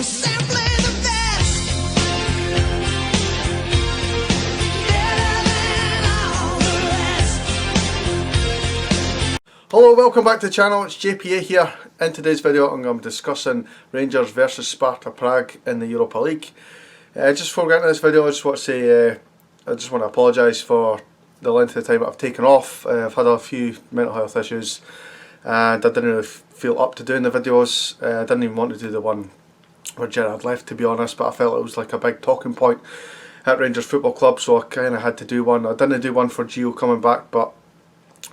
You're simply the best. Better than all the rest. Hello, welcome back to the channel. It's JPA here. In today's video I'm going to be discussing Rangers versus Sparta Prague in the Europa League. Just before we get into this video, I just want to say I just want to apologise for the length of time I've taken off. I've had a few mental health issues and I didn't really feel up to doing the videos. I didn't even want to do the one where Gerrard left, to be honest, but I felt it was like a big talking point at Rangers Football Club, so I kind of had to do one. I didn't do one for Gio coming back, but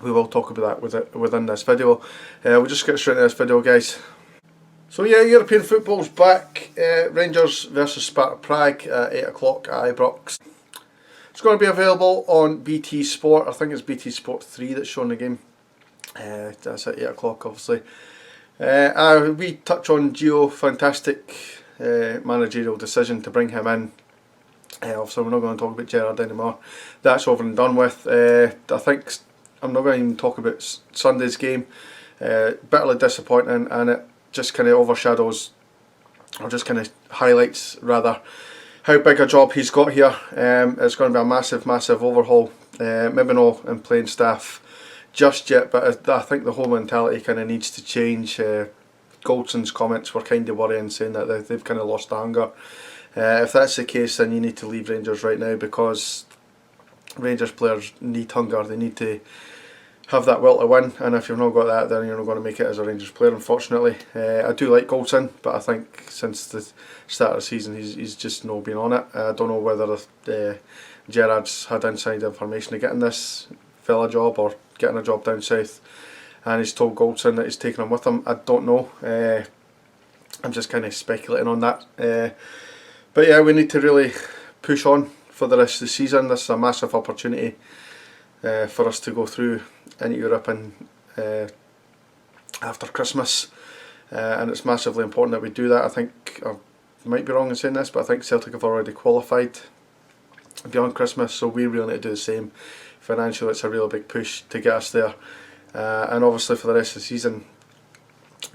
we will talk about that within this video. We'll just get straight into this video, guys. So yeah, European football's back. Rangers versus Sparta Prague at 8 o'clock at Ibrox. It's going to be available on BT Sport. I think it's BT Sport 3 that's showing the game. That's at 8 o'clock, obviously. We touch on Gio. Fantastic managerial decision to bring him in. Obviously we're not going to talk about Gerrard anymore. That's over and done with. I think I'm not going to even talk about Sunday's game. Bitterly disappointing, and it just kind of overshadows, or just kind of highlights rather, how big a job he's got here. It's going to be a massive overhaul. Maybe not in playing staff just yet, but I think the whole mentality kind of needs to change. Goldson's comments were kind of worrying, saying that they've kind of lost the hunger. If that's the case, then you need to leave Rangers right now, because Rangers players need hunger. They need to have that will to win, and if you've not got that, then you're not going to make it as a Rangers player, unfortunately. I do like Goldson, but I think since the start of the season he's just not been on it. I don't know whether Gerrard's had inside information of getting this fella job or getting a job down south, and he's told Goldson that he's taking him with him. I don't know. I'm just kind of speculating on that. But yeah, we need to really push on for the rest of the season. This is a massive opportunity for us to go through in Europe and after Christmas, and it's massively important that we do that. I think I might be wrong in saying this, but I think Celtic have already qualified beyond Christmas, so we really need to do the same. Financially, it's a really big push to get us there, and obviously for the rest of the season,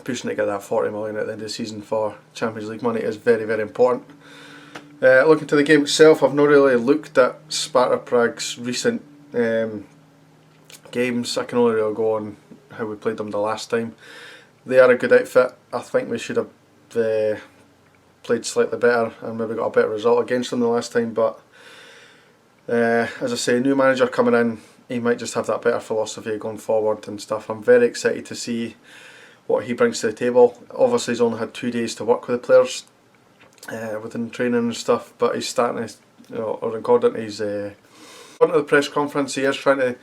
pushing to get that 40 million at the end of the season for Champions League money is very important. Looking to the game itself, I've not really looked at Sparta Prague's recent games. I can only really go on how we played them the last time. They are a good outfit. I think we should have played slightly better and maybe got a better result against them the last time, but as I say, new manager coming in, he might just have that better philosophy going forward and stuff. I'm very excited to see what he brings to the table. Obviously he's only had 2 days to work with the players within training and stuff, but he's starting to, or according to his on to the press conference, he is trying to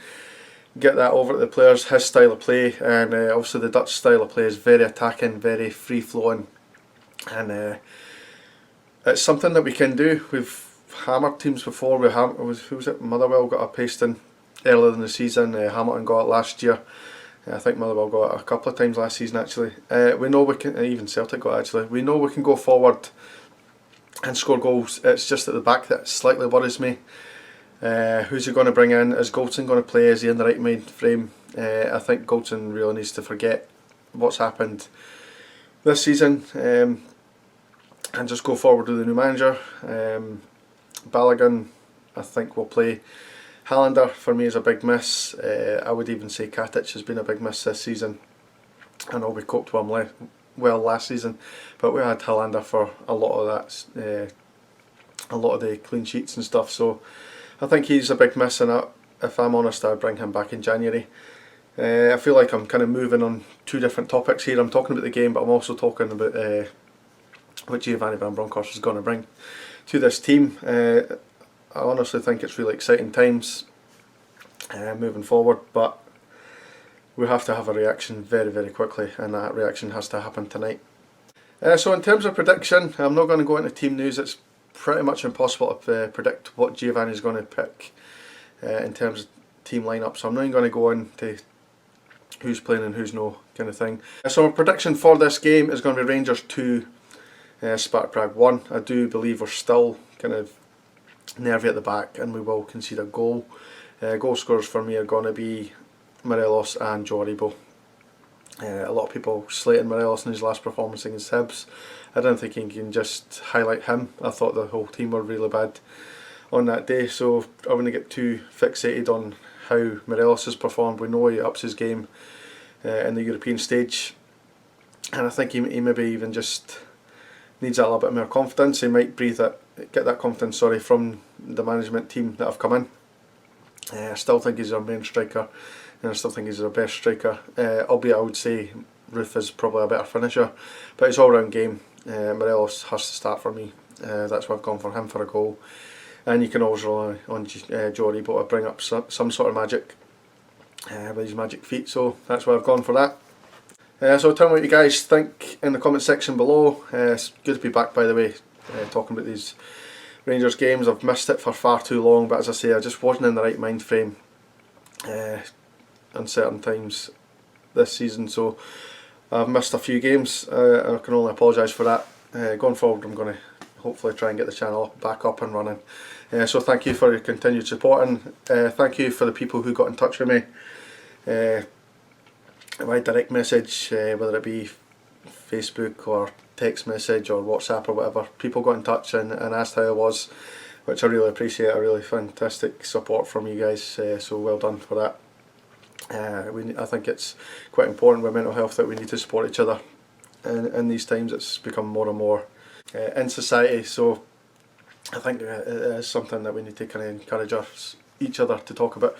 get that over to the players, his style of play, and obviously the Dutch style of play is very attacking, very free flowing, and it's something that we can do. We've hammered teams before. Who was it? Motherwell got a pasting earlier in the season. Hamilton got it last year. I think Motherwell got it a couple of times last season actually. We know we can, even Celtic got it actually. We know we can go forward and score goals. It's just at the back that slightly worries me. Who's he going to bring in? Is Goldson going to play? Is he in the right mind frame? I think Goldson really needs to forget what's happened this season and just go forward with the new manager. Balogun, I think, will play. Hallander for me is a big miss. I would even say Katic has been a big miss this season. I know we coped with him well last season, but we had Hallander for a lot of that, a lot of the clean sheets and stuff. So I think he's a big miss, and if I'm honest, I'd bring him back in January. I feel like I'm kind of moving on two different topics here. I'm talking about the game, but I'm also talking about what Giovanni Van Bronckhorst is going to bring to this team. I honestly think it's really exciting times moving forward, but we have to have a reaction very quickly, and that reaction has to happen tonight. So in terms of prediction, I'm not going to go into team news. It's pretty much impossible to predict what Giovanni is going to pick in terms of team lineup, so I'm not even going to go into who's playing and who's no kind of thing. So my prediction for this game is going to be Rangers 2, Sparta Prague 1. I do believe we're still kind of nervy at the back and we will concede a goal. Goal scorers for me are going to be Morelos and Joe Aribo. A lot of people slating Morelos in his last performance against Hibs. I don't think you can just highlight him. I thought the whole team were really bad on that day, so I wouldn't get too fixated on how Morelos has performed. We know he ups his game in the European stage, and I think he maybe even just needs a little bit more confidence. He might get that confidence from the management team that have come in. I still think he's our main striker, and I still think he's our best striker, albeit I would say Ruth is probably a better finisher, but his all-round game, Morelos has to start for me. That's why I've gone for him for a goal, and you can always rely on Joe Aribo to bring up some sort of magic with his magic feet, so that's why I've gone for that. So tell me what you guys think in the comment section below. It's good to be back, by the way, talking about these Rangers games. I've missed it for far too long, but as I say, I just wasn't in the right mind frame on certain times this season, so I've missed a few games. I can only apologise for that. Going forward, I'm going to hopefully try and get the channel back up and running. So thank you for your continued support, and thank you for the people who got in touch with me by direct message, whether it be Facebook or text message or WhatsApp or whatever. People got in touch and asked how I was, which I really appreciate. A really fantastic support from you guys, so well done for that. I think it's quite important with mental health that we need to support each other in these times. It's become more and more in society, so I think it is something that we need to kind of encourage each other to talk about.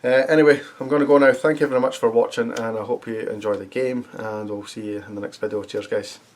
Anyway, I'm going to go now. Thank you very much for watching, and I hope you enjoy the game, and we'll see you in the next video. Cheers guys.